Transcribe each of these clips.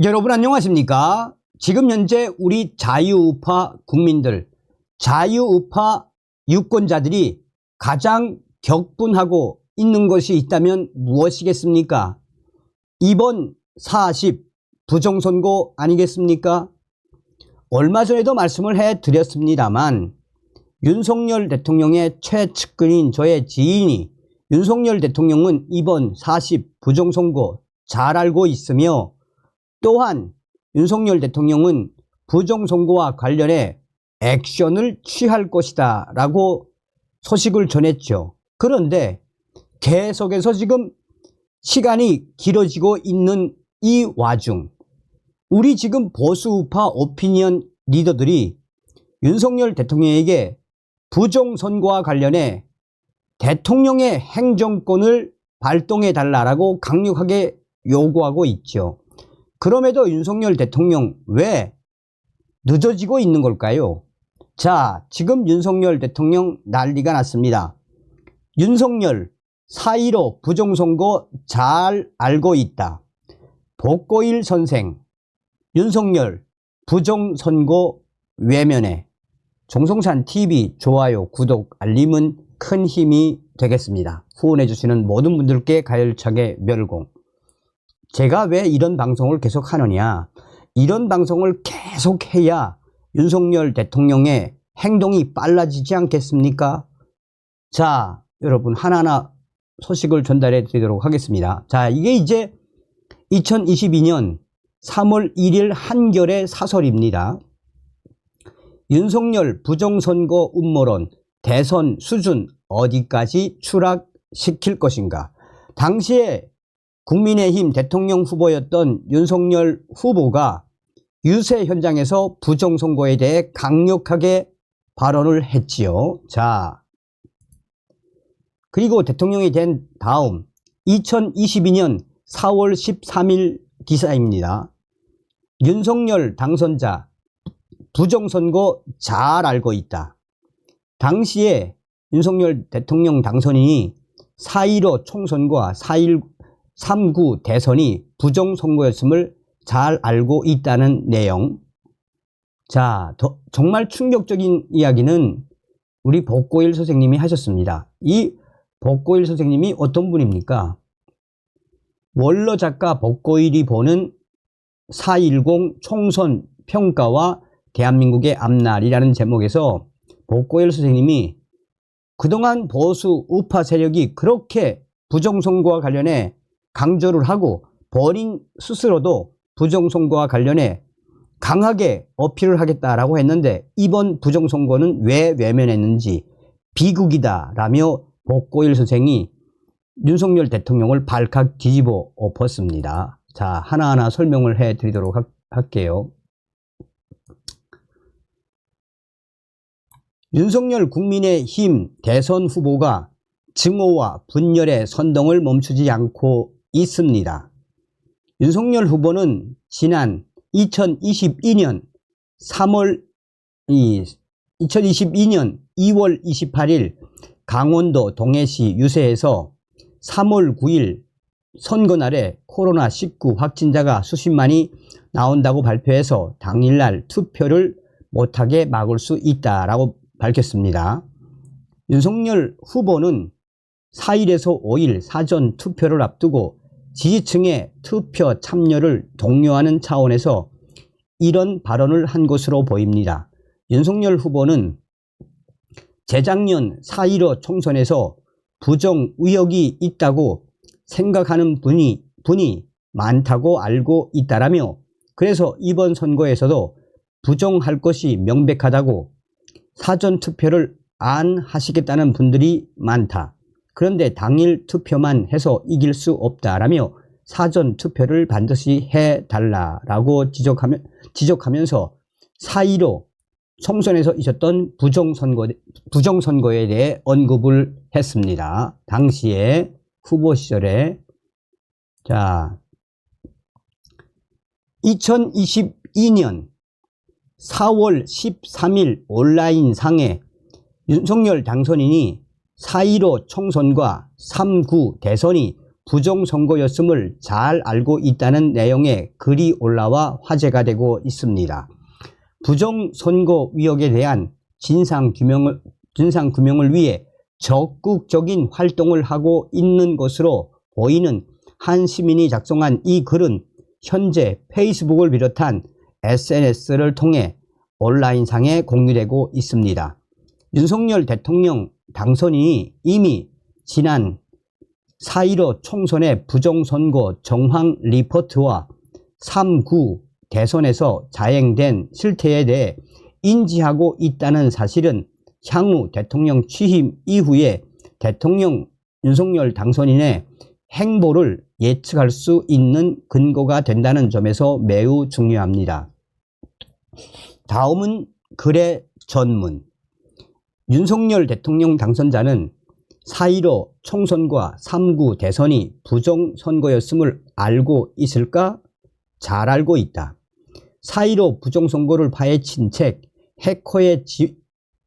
여러분 안녕하십니까? 지금 현재 우리 자유우파 국민들, 자유우파 유권자들이 가장 격분하고 있는 것이 있다면 무엇이겠습니까? 이번 40 부정선거 아니겠습니까? 얼마 전에도 말씀을 해드렸습니다만 윤석열 대통령의 최측근인 저의 지인이 윤석열 대통령은 이번 40 부정선거 잘 알고 있으며 또한 윤석열 대통령은 부정선거와 관련해 액션을 취할 것이다 라고 소식을 전했죠. 그런데 계속해서 지금 시간이 길어지고 있는 이 와중 우리 지금 보수우파 오피니언 리더들이 윤석열 대통령에게 부정선거와 관련해 대통령의 행정권을 발동해 달라고 강력하게 요구하고 있죠. 그럼에도 윤석열 대통령 왜 늦어지고 있는 걸까요? 자, 지금 윤석열 대통령 난리가 났습니다. 윤석열 4.15 부정선거 잘 알고 있다. 복고일 선생 윤석열 부정선거 외면해. 정성찬TV 좋아요, 구독, 알림은 큰 힘이 되겠습니다. 후원해 주시는 모든 분들께 가열차게 멸공. 제가 왜 이런 방송을 계속 하느냐, 이런 방송을 계속 해야 윤석열 대통령의 행동이 빨라지지 않겠습니까? 자, 여러분 하나하나 소식을 전달해 드리도록 하겠습니다. 자, 이게 이제 2022년 3월 1일 한겨레 사설입니다. 윤석열 부정선거 음모론, 대선 수준 어디까지 추락시킬 것인가. 당시에 국민의힘 대통령 후보였던 윤석열 후보가 유세 현장에서 부정선거에 대해 강력하게 발언을 했지요. 자, 그리고 대통령이 된 다음 2022년 4월 13일 기사입니다. 윤석열 당선자 부정선거 잘 알고 있다. 당시에 윤석열 대통령 당선인이 4.15 총선과 4.19 대선이 부정선거였음을 잘 알고 있다는 내용. 자, 정말 충격적인 이야기는 우리 복고일 선생님이 하셨습니다. 이 복고일 선생님이 어떤 분입니까? 원로 작가 복고일이 보는 4.10 총선 평가와 대한민국의 앞날이라는 제목에서 복고일 선생님이 그동안 보수 우파 세력이 그렇게 부정선거와 관련해 강조를 하고 본인 스스로도 부정선거와 관련해 강하게 어필을 하겠다라고 했는데 이번 부정선거는 왜 외면했는지 비극이다 라며 복고일 선생이 윤석열 대통령을 발칵 뒤집어 엎었습니다. 자, 하나하나 설명을 해 드리도록 할게요. 윤석열 국민의힘 대선 후보가 증오와 분열의 선동을 멈추지 않고 있습니다. 윤석열 후보는 지난 2022년 2월 28일 강원도 동해시 유세에서 3월 9일 선거날에 코로나19 확진자가 수십만이 나온다고 발표해서 당일날 투표를 못하게 막을 수 있다라고 밝혔습니다. 윤석열 후보는 4일에서 5일 사전 투표를 앞두고 지지층의 투표 참여를 독려하는 차원에서 이런 발언을 한 것으로 보입니다. 윤석열 후보는 재작년 4.15 총선에서 부정 의혹이 있다고 생각하는 분이 많다고 알고 있다라며 그래서 이번 선거에서도 부정할 것이 명백하다고 사전투표를 안 하시겠다는 분들이 많다. 그런데 당일 투표만 해서 이길 수 없다라며 사전투표를 반드시 해달라라고 지적하면서 4.15 총선에서 있었던 부정선거에 대해 언급을 했습니다. 당시에 후보 시절에. 자, 2022년 4월 13일 온라인 상에 윤석열 당선인이 4.15 총선과 3.9 대선이 부정선거였음을 잘 알고 있다는 내용의 글이 올라와 화제가 되고 있습니다. 부정선거 의혹에 대한 진상규명을 위해 적극적인 활동을 하고 있는 것으로 보이는 한 시민이 작성한 이 글은 현재 페이스북을 비롯한 SNS를 통해 온라인상에 공유되고 있습니다. 윤석열 대통령 당선인이 이미 지난 4.15 총선의 부정선거 정황 리포트와 3.9 대선에서 자행된 실태에 대해 인지하고 있다는 사실은 향후 대통령 취임 이후에 대통령 윤석열 당선인의 행보를 예측할 수 있는 근거가 된다는 점에서 매우 중요합니다. 다음은 글의 전문. 윤석열 대통령 당선자는 4.15 총선과 3.9 대선이 부정선거였음을 알고 있을까? 잘 알고 있다. 4.15 부정선거를 파헤친 책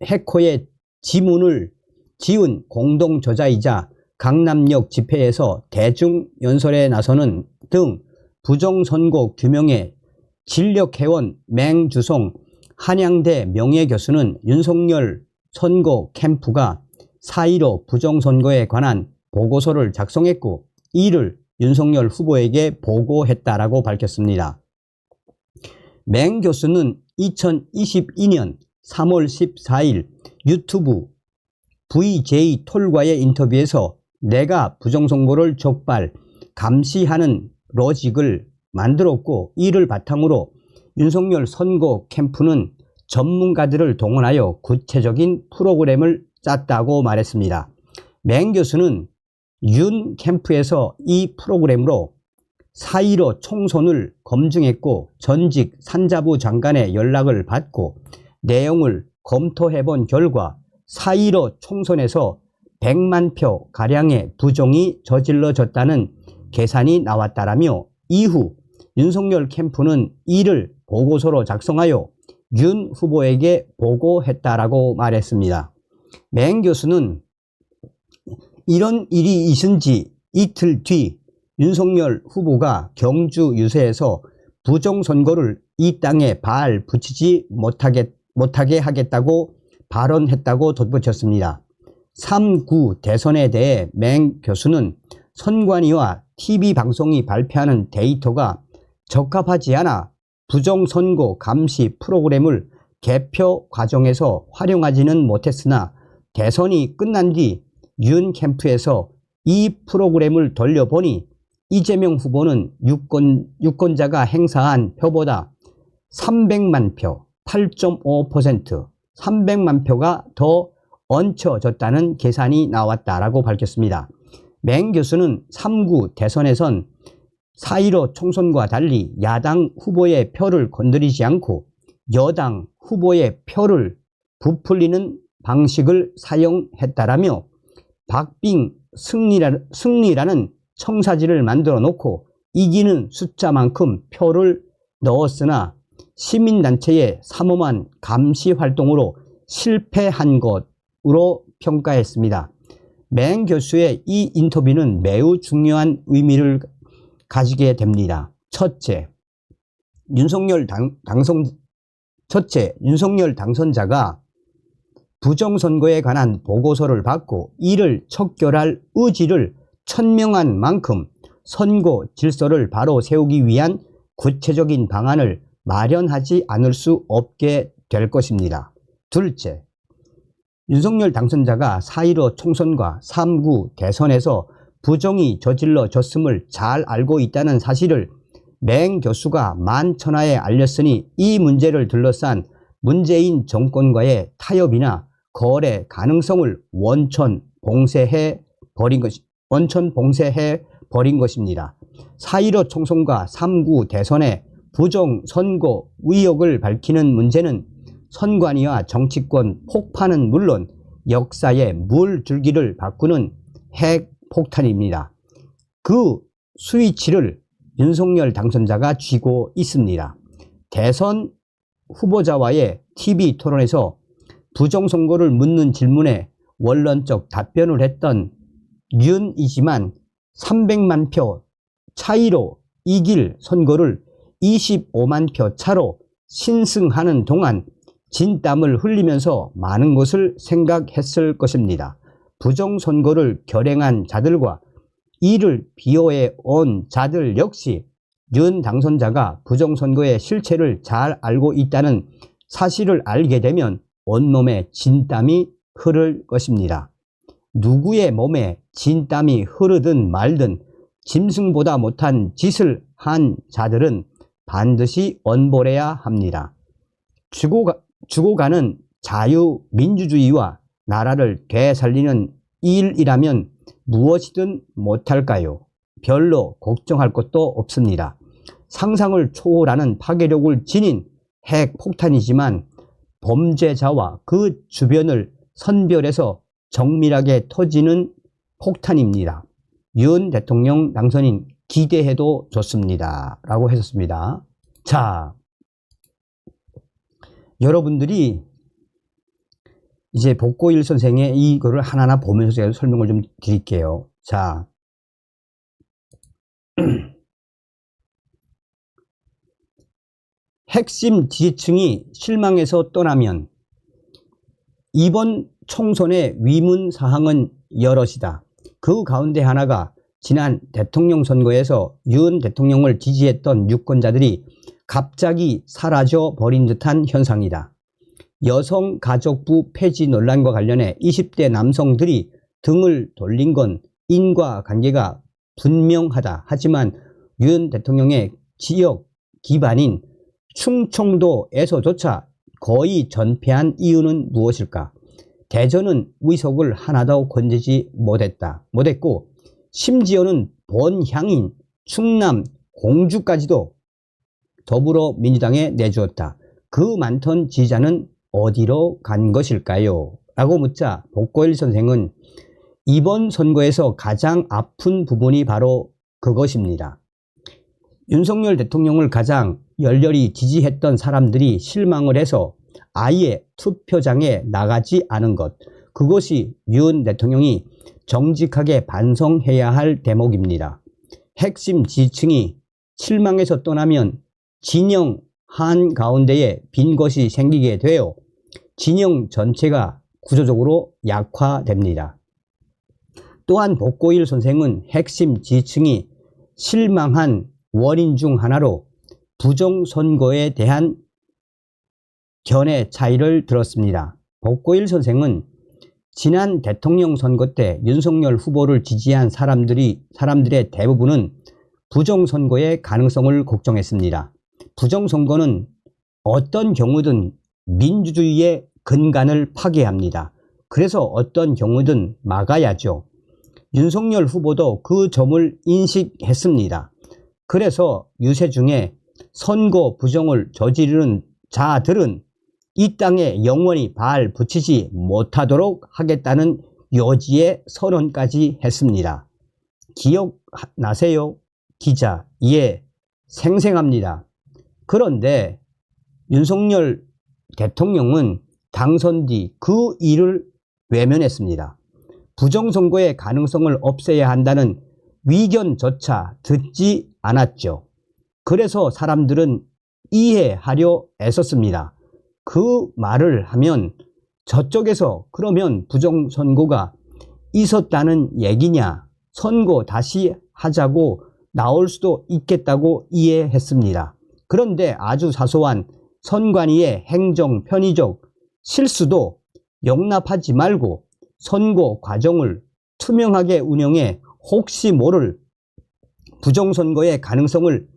해커의 지문을 지은 공동저자이자 강남역 집회에서 대중연설에 나서는 등 부정선거 규명에 진력해온 맹주성 한양대 명예교수는 윤석열 선거 캠프가 4.15 부정선거에 관한 보고서를 작성했고 이를 윤석열 후보에게 보고했다라고 밝혔습니다. 맹 교수는 2022년 3월 14일 유튜브 VJ톨과의 인터뷰에서 내가 부정선거를 적발, 감시하는 로직을 만들었고 이를 바탕으로 윤석열 선거 캠프는 전문가들을 동원하여 구체적인 프로그램을 짰다고 말했습니다. 맹 교수는 윤 캠프에서 이 프로그램으로 4.15 총선을 검증했고 전직 산자부 장관의 연락을 받고 내용을 검토해본 결과 4.15 총선에서 100만 표 가량의 부정이 저질러졌다는 계산이 나왔다라며 이후 윤석열 캠프는 이를 보고서로 작성하여 윤 후보에게 보고했다라고 말했습니다. 맹 교수는 이런 일이 있은 지 이틀 뒤 윤석열 후보가 경주 유세에서 부정선거를 이 땅에 발 붙이지 못하게 하겠다고 발언했다고 덧붙였습니다. 3.9 대선에 대해 맹 교수는 선관위와 TV방송이 발표하는 데이터가 적합하지 않아 부정선거 감시 프로그램을 개표 과정에서 활용하지는 못했으나 대선이 끝난 뒤 윤 캠프에서 이 프로그램을 돌려보니 이재명 후보는 유권자가 행사한 표보다 300만 표, 8.5%, 300만 표가 더 얹혀졌다는 계산이 나왔다라고 밝혔습니다. 맹 교수는 3.9 대선에선 4.15 총선과 달리 야당 후보의 표를 건드리지 않고 여당 후보의 표를 부풀리는 방식을 사용했다라며 박빙 승리라는 청사지를 만들어 놓고 이기는 숫자만큼 표를 넣었으나 시민단체의 삼엄한 감시 활동으로 실패한 것으로 평가했습니다. 맹 교수의 이 인터뷰는 매우 중요한 의미를 가지게 됩니다. 첫째, 윤석열 당선자가 부정선거에 관한 보고서를 받고 이를 척결할 의지를 천명한 만큼 선거 질서를 바로 세우기 위한 구체적인 방안을 마련하지 않을 수 없게 될 것입니다. 둘째, 윤석열 당선자가 4.15 총선과 3.9 대선에서 부정이 저질러졌음을 잘 알고 있다는 사실을 맹 교수가 만천하에 알렸으니 이 문제를 둘러싼 문재인 정권과의 타협이나 거래 가능성을 원천 봉쇄해 버린 것입니다. 4.15 총선과 3.9 대선의 부정선거 의혹을 밝히는 문제는 선관위와 정치권 폭파는 물론 역사의 물줄기를 바꾸는 핵폭탄입니다. 그 스위치를 윤석열 당선자가 쥐고 있습니다. 대선 후보자와의 TV 토론에서 부정선거를 묻는 질문에 원론적 답변을 했던 윤이지만 300만 표 차이로 이길 선거를 25만 표 차로 신승하는 동안 진땀을 흘리면서 많은 것을 생각했을 것입니다. 부정선거를 결행한 자들과 이를 비호해 온 자들 역시 윤 당선자가 부정선거의 실체를 잘 알고 있다는 사실을 알게 되면 온몸에 진땀이 흐를 것입니다. 누구의 몸에 진땀이 흐르든 말든 짐승보다 못한 짓을 한 자들은 반드시 엄벌해야 합니다. 죽어가는 자유민주주의와 나라를 되살리는 일이라면 무엇이든 못할까요? 별로 걱정할 것도 없습니다. 상상을 초월하는 파괴력을 지닌 핵폭탄이지만 범죄자와 그 주변을 선별해서 정밀하게 터지는 폭탄입니다. 윤 대통령 당선인 기대해도 좋습니다. 라고 했었습니다. 자, 여러분들이 이제 복고일 선생의 이거를 하나하나 보면서 제가 설명을 좀 드릴게요. 자, 핵심 지지층이 실망해서 떠나면 이번 총선의 위문사항은 여럿이다. 그 가운데 하나가 지난 대통령 선거에서 윤 대통령을 지지했던 유권자들이 갑자기 사라져 버린 듯한 현상이다. 여성가족부 폐지 논란과 관련해 20대 남성들이 등을 돌린 건 인과관계가 분명하다. 하지만 윤 대통령의 지역 기반인 충청도에서조차 거의 전패한 이유는 무엇일까? 대전은 의석을 하나도 건지지 못했고 심지어는 본향인 충남 공주까지도 더불어민주당에 내주었다. 그 많던 지지자는 어디로 간 것일까요? 라고 묻자 복고일 선생은 이번 선거에서 가장 아픈 부분이 바로 그것입니다. 윤석열 대통령을 가장 열렬히 지지했던 사람들이 실망을 해서 아예 투표장에 나가지 않은 것, 그것이 윤 대통령이 정직하게 반성해야 할 대목입니다. 핵심 지지층이 실망해서 떠나면 진영 한가운데에 빈 것이 생기게 되어 진영 전체가 구조적으로 약화됩니다. 또한 복고일 선생은 핵심 지지층이 실망한 원인 중 하나로 부정선거에 대한 견해 차이를 들었습니다. 복고일 선생은 지난 대통령 선거 때 윤석열 후보를 지지한 사람들의 대부분은 부정선거의 가능성을 걱정했습니다. 부정선거는 어떤 경우든 민주주의의 근간을 파괴합니다. 그래서 어떤 경우든 막아야죠. 윤석열 후보도 그 점을 인식했습니다. 그래서 유세 중에 선거 부정을 저지르는 자들은 이 땅에 영원히 발 붙이지 못하도록 하겠다는 요지의 선언까지 했습니다. 기억나세요? 기자, 예, 생생합니다. 그런데 윤석열 대통령은 당선 뒤 그 일을 외면했습니다. 부정선거의 가능성을 없애야 한다는 위견조차 듣지 않았죠. 그래서 사람들은 이해하려 애썼습니다. 그 말을 하면 저쪽에서 그러면 부정선거가 있었다는 얘기냐, 선거 다시 하자고 나올 수도 있겠다고 이해했습니다. 그런데 아주 사소한 선관위의 행정 편의적 실수도 용납하지 말고 선거 과정을 투명하게 운영해 혹시 모를 부정선거의 가능성을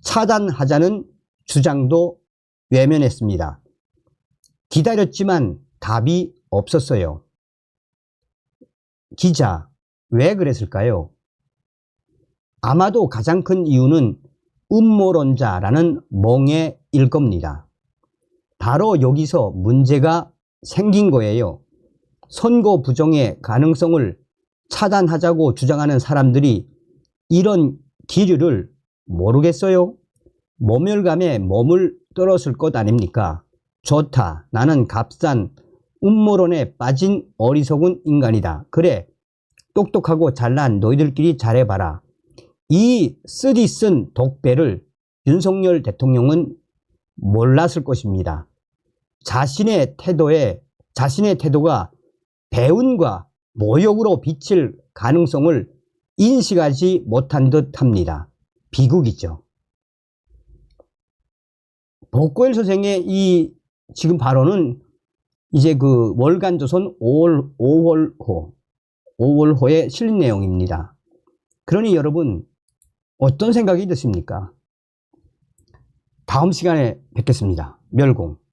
차단하자는 주장도 외면했습니다. 기다렸지만 답이 없었어요. 기자, 왜 그랬을까요? 아마도 가장 큰 이유는 음모론자라는 멍해일 겁니다. 바로 여기서 문제가 생긴 거예요. 선거 부정의 가능성을 차단하자고 주장하는 사람들이 이런 기류를 모르겠어요? 모멸감에 몸을 떨었을 것 아닙니까? 좋다. 나는 값싼 음모론에 빠진 어리석은 인간이다. 그래, 똑똑하고 잘난 너희들끼리 잘해봐라. 이 쓰디쓴 독배를 윤석열 대통령은 몰랐을 것입니다. 자신의 태도가 배은과 모욕으로 비칠 가능성을 인식하지 못한 듯 합니다. 비극이죠. 복고일 선생의 이 지금 발언은 이제 그 월간조선 5월호에 실린 내용입니다. 그러니 여러분 어떤 생각이 드십니까? 다음 시간에 뵙겠습니다. 멸공.